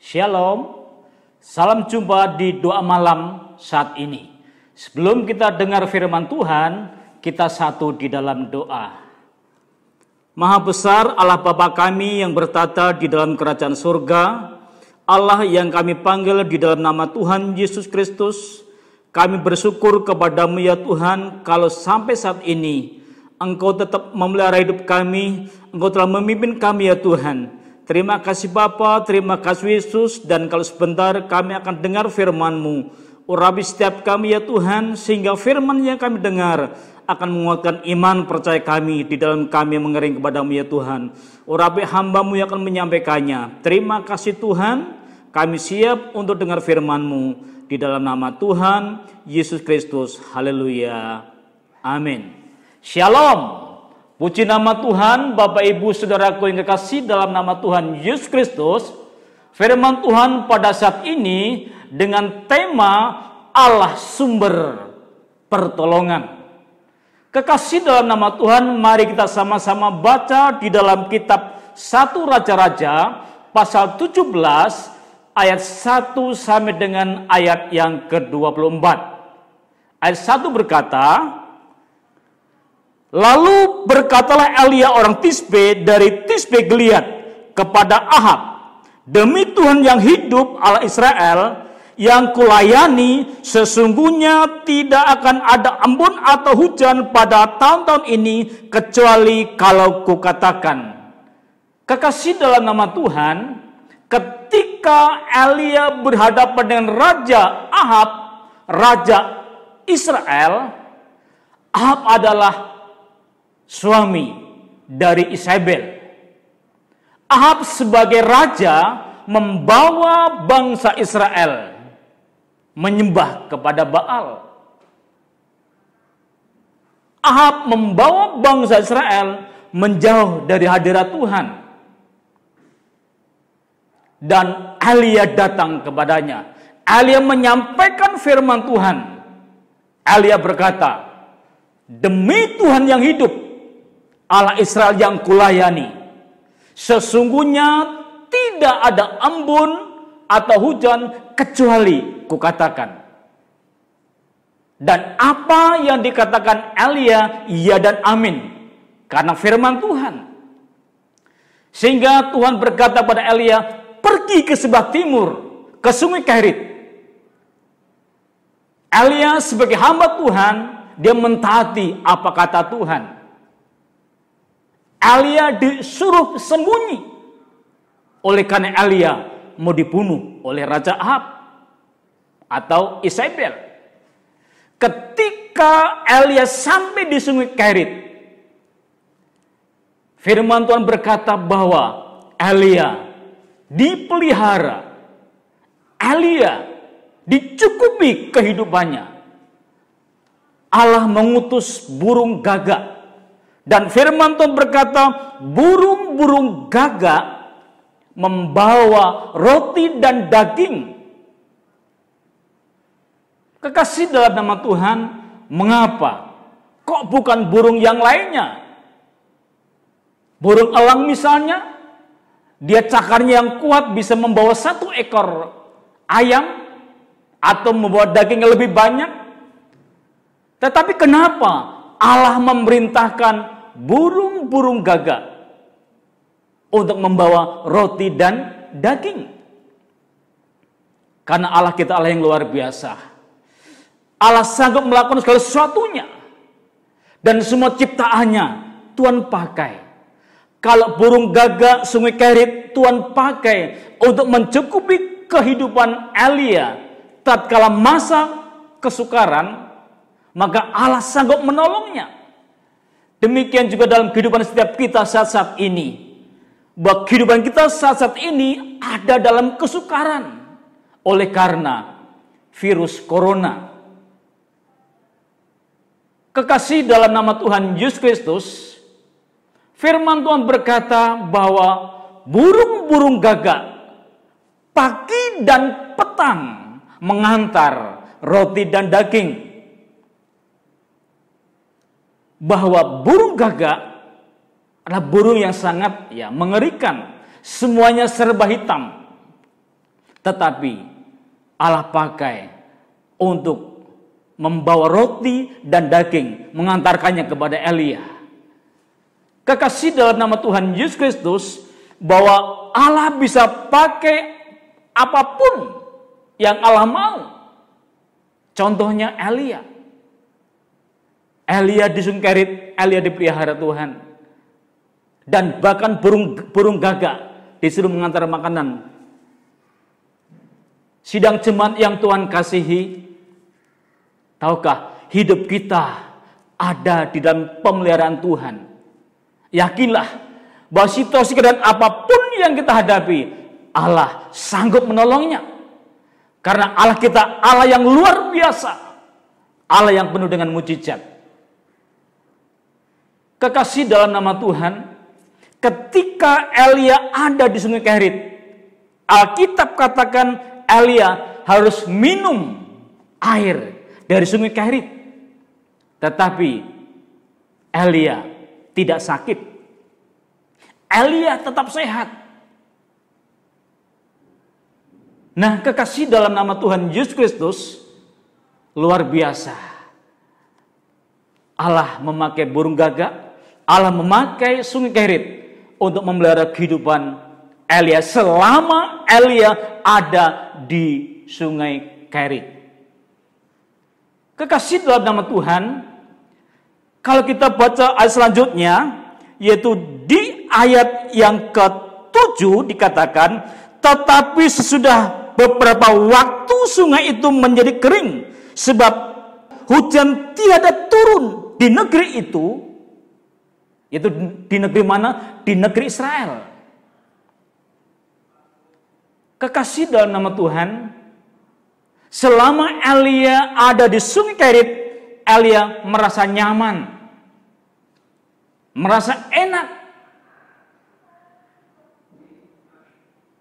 Shalom, salam jumpa di doa malam saat ini. Sebelum kita dengar firman Tuhan, kita satu di dalam doa. Maha besar Allah Bapa kami yang bertata di dalam kerajaan surga, Allah yang kami panggil di dalam nama Tuhan Yesus Kristus, kami bersyukur kepadamu ya Tuhan, kalau sampai saat ini Engkau tetap memelihara hidup kami, Engkau telah memimpin kami ya Tuhan. Terima kasih Bapa, terima kasih Yesus, dan kalau sebentar kami akan dengar firman-Mu. Urapi setiap kami ya Tuhan, sehingga firman yang kami dengar akan menguatkan iman percaya kami di dalam kami mengering kepadamu ya Tuhan. Urapi hamba-Mu yang akan menyampaikannya. Terima kasih Tuhan, kami siap untuk dengar firman-Mu di dalam nama Tuhan Yesus Kristus. Haleluya. Amin. Shalom. Puji nama Tuhan, Bapak Ibu Saudaraku yang kekasih dalam nama Tuhan Yesus Kristus. Firman Tuhan pada saat ini dengan tema Allah sumber pertolongan. Kekasih dalam nama Tuhan, mari kita sama-sama baca di dalam kitab 1 Raja-Raja pasal 17 ayat 1 sampai dengan ayat yang ke-24. Ayat 1 berkata, lalu berkatalah Elia orang Tisbe dari Tisbe Gilead kepada Ahab, demi Tuhan yang hidup Allah Israel yang kulayani, sesungguhnya tidak akan ada embun atau hujan pada tahun-tahun ini kecuali kalau kukatakan. Kekasih dalam nama Tuhan, ketika Elia berhadapan dengan Raja Ahab, Raja Israel, Ahab adalah suami dari Isabel. Ahab sebagai raja membawa bangsa Israel menyembah kepada Baal. Ahab membawa bangsa Israel menjauh dari hadirat Tuhan. Dan Elia datang kepadanya. Elia menyampaikan firman Tuhan. Elia berkata, demi Tuhan yang hidup, Allah Israel yang kulayani, sesungguhnya tidak ada embun atau hujan kecuali kukatakan. Dan apa yang dikatakan Elia, iya dan amin, karena firman Tuhan. Sehingga Tuhan berkata pada Elia, pergi ke sebelah timur, ke sungai Kerit. Elia sebagai hamba Tuhan, dia mentaati apa kata Tuhan. Elia disuruh sembunyi. Oleh karena Elia mau dibunuh oleh Raja Ahab atau Isabel. Ketika Elia sampai di sungai Kerit, firman Tuhan berkata bahwa Elia dipelihara. Elia dicukupi kehidupannya. Allah mengutus burung gagak. Dan firman Tuhan berkata, burung-burung gagak membawa roti dan daging. Kekasih dalam nama Tuhan, mengapa? Kok bukan burung yang lainnya? Burung elang misalnya, dia cakarnya yang kuat bisa membawa 1 ekor ayam atau membawa daging yang lebih banyak. Tetapi kenapa Allah memerintahkan burung-burung gagak untuk membawa roti dan daging? Karena Allah kita Allah yang luar biasa. Allah sanggup melakukan segala sesuatunya. Dan semua ciptaannya Tuhan pakai. Kalau burung gagak sungai Kerit Tuhan pakai untuk mencukupi kehidupan Elia tatkala masa kesukaran, maka Allah sanggup menolongnya. Demikian juga dalam kehidupan setiap kita saat-saat ini. Bahwa kehidupan kita saat-saat ini ada dalam kesukaran. Oleh karena virus corona. Kekasih dalam nama Tuhan Yesus Kristus, firman Tuhan berkata bahwa burung-burung gagak pagi dan petang mengantar roti dan daging. Bahwa burung gagak adalah burung yang sangat mengerikan. Semuanya serba hitam. Tetapi Allah pakai untuk membawa roti dan daging, mengantarkannya kepada Elia. Kekasih dalam nama Tuhan Yesus Kristus, bahwa Allah bisa pakai apapun yang Allah mau. Contohnya Elia. Elia di Sungai Kerit, Elia dipelihara Tuhan. Dan bahkan burung gagak disuruh mengantar makanan. Sidang jemaat yang Tuhan kasihi, tahukah hidup kita ada di dalam pemeliharaan Tuhan. Yakinlah bahwa situasi keadaan apapun yang kita hadapi, Allah sanggup menolongnya. Karena Allah kita Allah yang luar biasa, Allah yang penuh dengan mujizat. Kekasih dalam nama Tuhan, ketika Elia ada di Sungai Kerit, Alkitab katakan Elia harus minum air dari Sungai Kerit. Tetapi Elia tidak sakit. Elia tetap sehat. Nah, kekasih dalam nama Tuhan Yesus Kristus, luar biasa. Allah memakai burung gagak, Allah memakai Sungai Kerit untuk memelihara kehidupan Elia selama Elia ada di Sungai Kerit. Kekasih dalam nama Tuhan, kalau kita baca ayat selanjutnya, yaitu di ayat yang ke-7 dikatakan, tetapi sesudah beberapa waktu sungai itu menjadi kering, sebab hujan tiada turun di negeri itu. Itu di negeri mana? Di negeri Israel. Kekasih dalam nama Tuhan, selama Elia ada di Sungai Kerit, Elia merasa nyaman, merasa enak.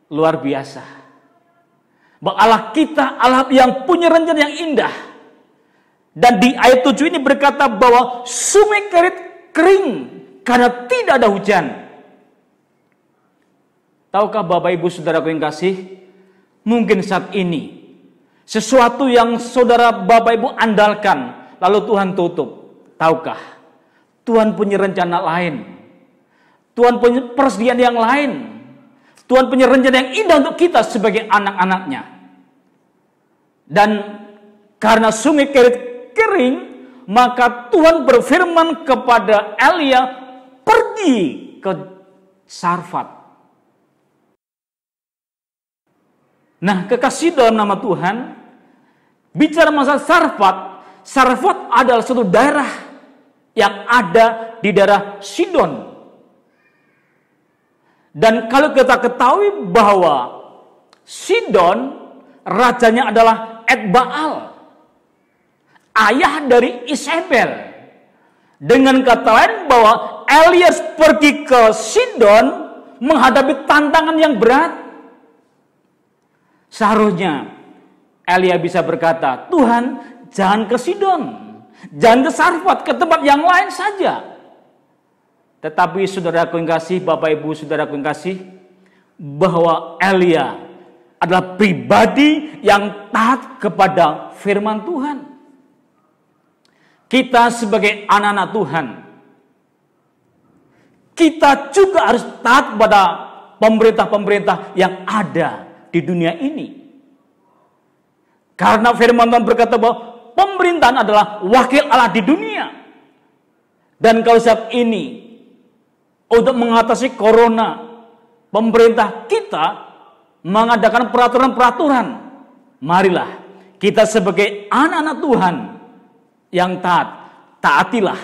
Luar biasa. Bahwa Allah kita, Allah yang punya rencana yang indah. Dan di ayat 7 ini berkata bahwa Sungai Kerit kering karena tidak ada hujan. Tahukah Bapak Ibu Saudaraku yang kasih, mungkin saat ini sesuatu yang saudara Bapak Ibu andalkan, lalu Tuhan tutup. Tahukah, Tuhan punya rencana lain. Tuhan punya persediaan yang lain. Tuhan punya rencana yang indah untuk kita sebagai anak-anaknya. Dan karena Sungai Kerit kering, maka Tuhan berfirman kepada Elia, pergi ke Sarfat. Nah, kekasih dalam nama Tuhan, bicara masalah Sarfat, Sarfat adalah suatu daerah yang ada di daerah Sidon. Dan kalau kita ketahui bahwa Sidon, rajanya adalah Etbaal, ayah dari Isabel. Dengan kata lain bahwa Elias pergi ke Sidon menghadapi tantangan yang berat. Seharusnya Elia bisa berkata, Tuhan, jangan ke Sidon, jangan ke Sarfat, ke tempat yang lain saja. Tetapi saudaraku yang kasih, Bapak Ibu saudaraku yang kasih, bahwa Elia adalah pribadi yang taat kepada firman Tuhan. Kita sebagai anak-anak Tuhan, kita juga harus taat kepada pemerintah-pemerintah yang ada di dunia ini. Karena firman Tuhan berkata bahwa pemerintahan adalah wakil Allah di dunia. Dan kalau saat ini untuk mengatasi corona, pemerintah kita mengadakan peraturan-peraturan. Marilah kita sebagai anak-anak Tuhan yang taat, taatilah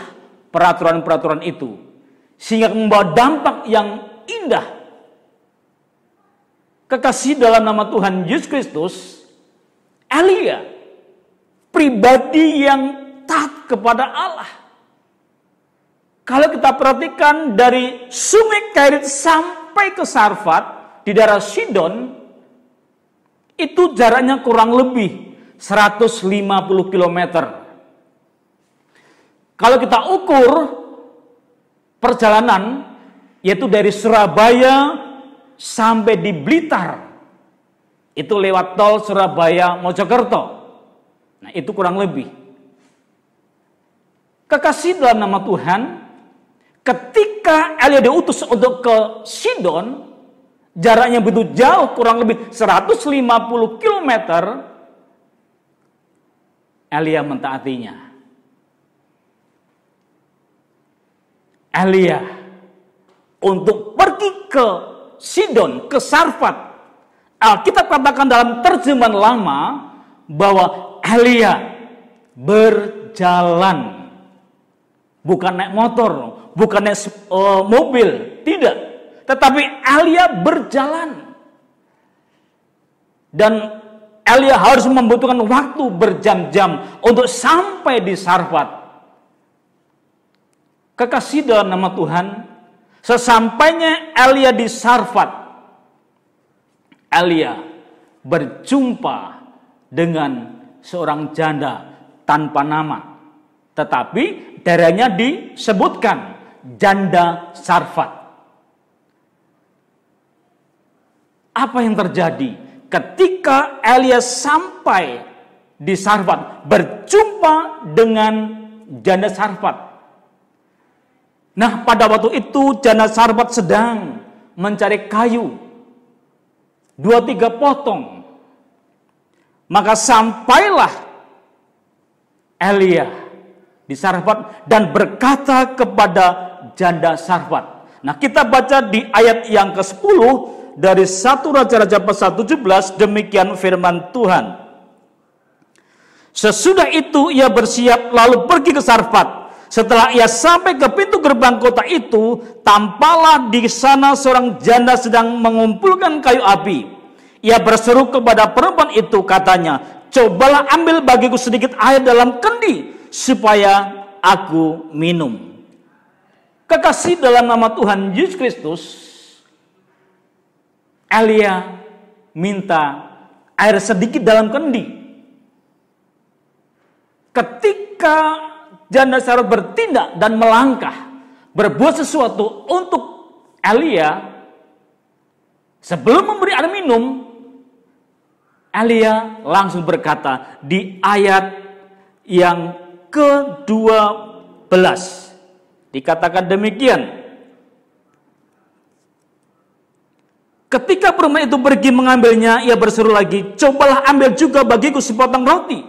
peraturan-peraturan itu, sehingga membawa dampak yang indah. Kekasih dalam nama Tuhan Yesus Kristus, Elia, pribadi yang taat kepada Allah. Kalau kita perhatikan dari Sungai Kerit sampai ke Sarfat di daerah Sidon, itu jaraknya kurang lebih 150 km. Kalau kita ukur perjalanan, yaitu dari Surabaya sampai di Blitar, Itu lewat tol Surabaya Mojokerto. Nah, itu kurang lebih. Kekasih dalam nama Tuhan, ketika Elia diutus untuk ke Sidon, jaraknya begitu jauh, kurang lebih 150 km, Elia mentaatinya. Elia untuk pergi ke Sidon, ke Sarfat. Alkitab katakan dalam terjemahan lama bahwa Elia berjalan. Bukan naik motor, bukan naik mobil, tidak. Tetapi Elia berjalan. Dan Elia harus membutuhkan waktu berjam-jam untuk sampai di Sarfat. Kekasih dalam nama Tuhan, sesampainya Elia di Sarfat, Elia berjumpa dengan seorang janda tanpa nama. Tetapi daerahnya disebutkan janda Sarfat. Apa yang terjadi ketika Elia sampai di Sarfat, berjumpa dengan janda Sarfat? Nah, pada waktu itu janda Sarfat sedang mencari kayu 2-3 potong. Maka sampailah Elia di Sarfat dan berkata kepada janda Sarfat. Nah, kita baca di ayat yang ke-10 dari 1 Raja-Raja pasal 17, demikian firman Tuhan. Sesudah itu ia bersiap lalu pergi ke Sarfat. Setelah ia sampai ke pintu gerbang kota itu, tampaklah di sana seorang janda sedang mengumpulkan kayu api. Ia berseru kepada perempuan itu, katanya, "Cobalah ambil bagiku sedikit air dalam kendi, supaya aku minum." Kekasih dalam nama Tuhan Yesus Kristus, Elia minta air sedikit dalam kendi. Ketika janda Sarfat bertindak dan melangkah, berbuat sesuatu untuk Elia, sebelum memberi air minum, Elia langsung berkata di ayat yang ke-12. Dikatakan demikian. Ketika perempuan itu pergi mengambilnya, ia berseru lagi, "Cobalah ambil juga bagiku sepotong roti."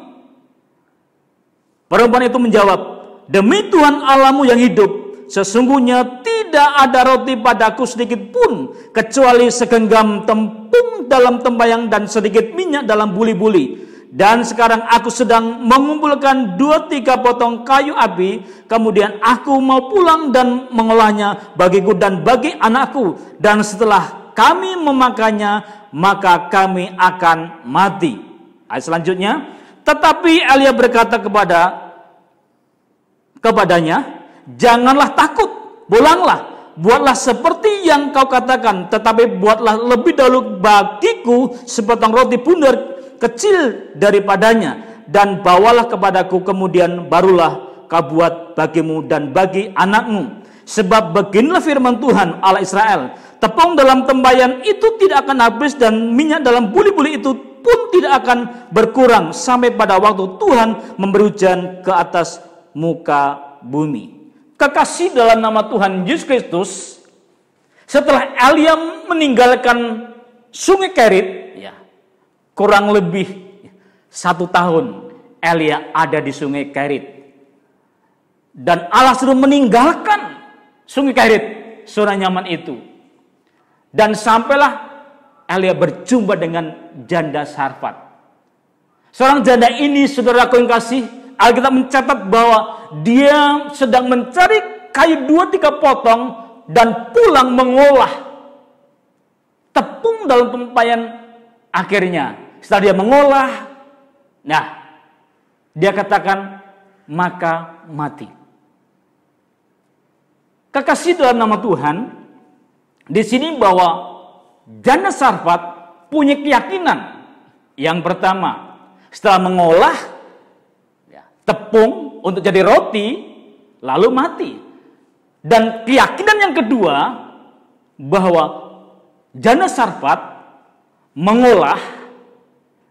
Perempuan itu menjawab, "Demi Tuhan Allahmu yang hidup, sesungguhnya tidak ada roti padaku sedikit pun, kecuali segenggam tepung dalam tembayang dan sedikit minyak dalam buli-buli. Dan sekarang aku sedang mengumpulkan 2-3 potong kayu api, kemudian aku mau pulang dan mengolahnya bagiku dan bagi anakku. Dan setelah kami memakannya, maka kami akan mati." Ayat selanjutnya, tetapi Elia berkata kepadanya, "Janganlah takut, pulanglah, buatlah seperti yang kau katakan, tetapi buatlah lebih dahulu bagiku sepotong roti bundar kecil daripadanya, dan bawalah kepadaku, kemudian barulah kau buat bagimu dan bagi anakmu. Sebab beginilah firman Tuhan Allah Israel, tepung dalam tembayan itu tidak akan habis, dan minyak dalam buli-buli itu pun tidak akan berkurang sampai pada waktu Tuhan memberi hujan ke atas muka bumi." Kekasih dalam nama Tuhan Yesus Kristus, setelah Elia meninggalkan Sungai Kerit, ya, kurang lebih 1 tahun Elia ada di Sungai Kerit, dan Allah sudah meninggalkan Sungai Kerit, zona nyaman itu, dan sampailah Elia berjumpa dengan janda Sarfat. Seorang janda ini, saudaraku yang kasih, Alkitab mencatat bahwa dia sedang mencari kayu 2-3 potong dan pulang mengolah tepung dalam tempayan. Akhirnya setelah dia mengolah, nah, dia katakan, maka mati. Kekasih dalam nama Tuhan, di sini bahwa janda Sarfat punya keyakinan. Yang pertama, setelah mengolah tepung untuk jadi roti, lalu mati. Dan keyakinan yang kedua, bahwa janda Sarfat mengolah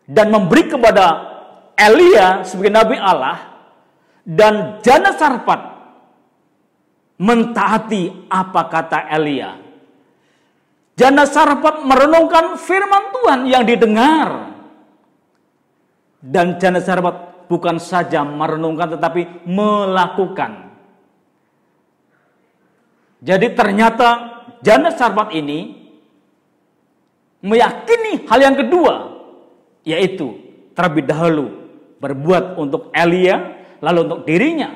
dan memberi kepada Elia sebagai nabi Allah, dan janda Sarfat mentaati apa kata Elia. Janda Sarfat merenungkan firman Tuhan yang didengar, dan janda Sarfat bukan saja merenungkan tetapi melakukan. Jadi ternyata janda Sarfat ini meyakini hal yang kedua, yaitu terlebih dahulu berbuat untuk Elia, lalu untuk dirinya.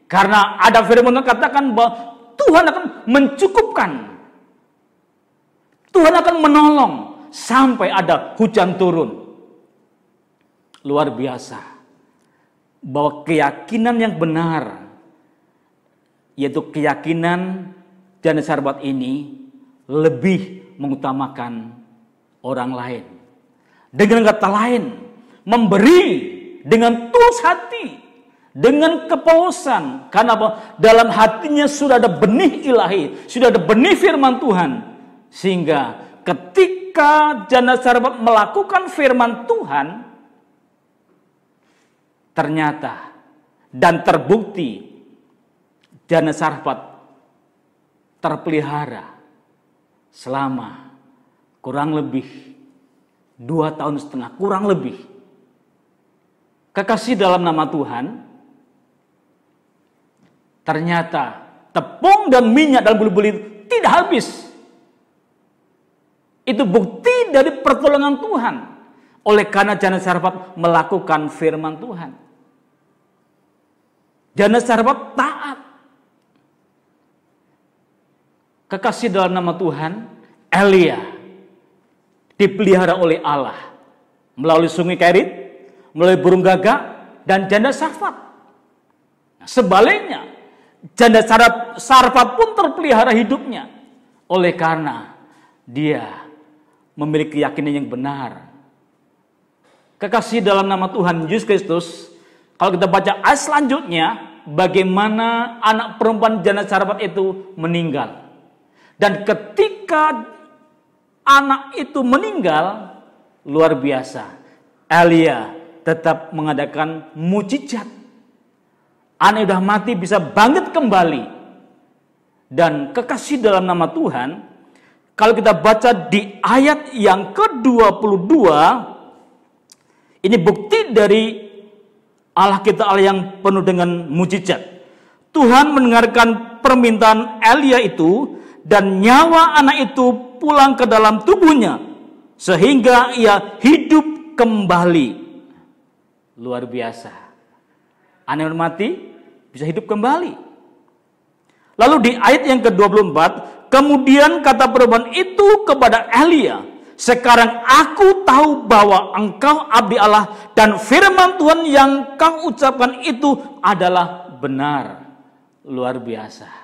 Karena ada firman yang katakan bahwa Tuhan akan mencukupkan, Tuhan akan menolong sampai ada hujan turun. Luar biasa. Bahwa keyakinan yang benar, yaitu keyakinan janda Sarfat ini, lebih mengutamakan orang lain. Dengan kata lain, memberi dengan tulus hati, dengan kepausan. Karena apa? Dalam hatinya sudah ada benih ilahi, sudah ada benih firman Tuhan. Sehingga ketika janda Sarfat melakukan firman Tuhan, ternyata dan terbukti janda Sarfat terpelihara selama kurang lebih 2,5 tahun, kurang lebih. Kekasih dalam nama Tuhan, ternyata tepung dan minyak dalam bulu-bulu tidak habis. Itu bukti dari pertolongan Tuhan. Oleh karena janda Sarfat melakukan firman Tuhan. Janda Sarfat taat. Kekasih dalam nama Tuhan, Elia dipelihara oleh Allah melalui sungai Kerit, melalui burung gagak, dan janda Sarfat. Nah, sebaliknya, janda Sarfat pun terpelihara hidupnya oleh karena dia memiliki keyakinan yang benar. Kekasih dalam nama Tuhan Yesus Kristus, kalau kita baca ayat selanjutnya, bagaimana anak perempuan janda Sarfat itu meninggal. Dan ketika anak itu meninggal, luar biasa, Elia tetap mengadakan mujizat. Anak sudah mati bisa bangkit kembali. Dan kekasih dalam nama Tuhan, kalau kita baca di ayat yang ke-22, ini bukti dari Allah kita, Allah yang penuh dengan mujizat. Tuhan mendengarkan permintaan Elia itu, dan nyawa anak itu pulang ke dalam tubuhnya, sehingga ia hidup kembali. Luar biasa. Anak yang mati bisa hidup kembali. Lalu di ayat yang ke-24, kemudian kata perempuan itu kepada Elia, sekarang aku tahu bahwa engkau abdi Allah, dan firman Tuhan yang kau ucapkan itu adalah benar. Luar biasa.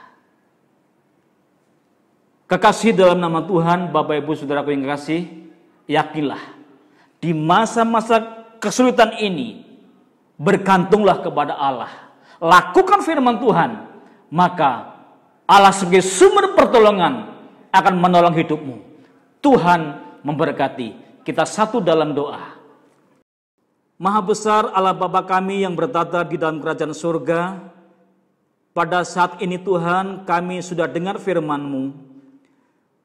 Kekasih dalam nama Tuhan, Bapak Ibu Saudaraku yang kekasih, yakinlah di masa-masa kesulitan ini, bergantunglah kepada Allah. Lakukan firman Tuhan, maka Allah sebagai sumber pertolongan akan menolong hidupmu. Tuhan memberkati. Kita satu dalam doa. Maha besar Allah Bapa kami yang bertata di dalam kerajaan surga, pada saat ini Tuhan kami sudah dengar firman-Mu,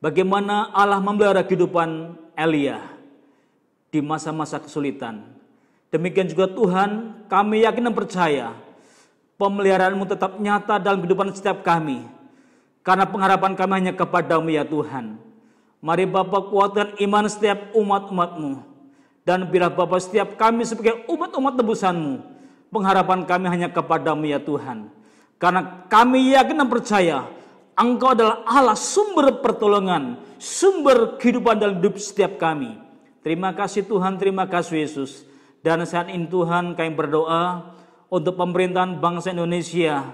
bagaimana Allah memelihara kehidupan Elia di masa-masa kesulitan. Demikian juga Tuhan, kami yakin dan percaya pemeliharaan-Mu tetap nyata dalam kehidupan setiap kami. Karena pengharapan kami hanya kepada-Mu ya Tuhan. Mari Bapa kuatkan iman setiap umat-umat-Mu. Dan biarlah Bapa setiap kami sebagai umat-umat tebusan-Mu, pengharapan kami hanya kepada-Mu ya Tuhan. Karena kami yakin dan percaya Engkau adalah Allah sumber pertolongan, sumber kehidupan dalam hidup setiap kami. Terima kasih Tuhan, terima kasih Yesus. Dan saat ini Tuhan kami berdoa untuk pemerintahan bangsa Indonesia.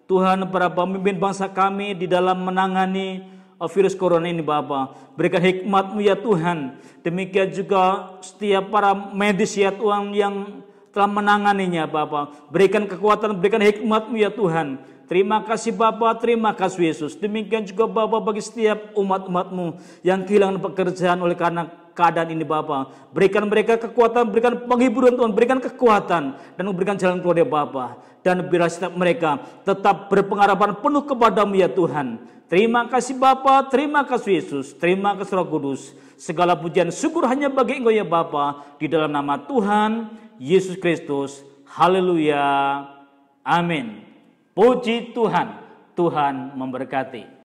Tuhan, para pemimpin bangsa kami di dalam menangani virus corona ini Bapa. Berikan hikmat-Mu ya Tuhan. Demikian juga setiap para medis ya Tuhan yang telah menanganinya Bapa. Berikan kekuatan, berikan hikmat-Mu ya Tuhan. Terima kasih Bapa, terima kasih Yesus. Demikian juga Bapa bagi setiap umat-umat-Mu yang kehilangan pekerjaan oleh karena keadaan ini Bapa. Berikan mereka kekuatan, berikan penghiburan Tuhan, berikan kekuatan dan memberikan jalan keluar ya Bapa. Dan biarlah setiap mereka tetap berpengharapan penuh kepadamu ya Tuhan. Terima kasih Bapa, terima kasih Yesus, terima kasih Roh Kudus. Segala pujian syukur hanya bagi Engkau ya Bapa, di dalam nama Tuhan Yesus Kristus. Haleluya. Amin. Puji Tuhan. Tuhan memberkati.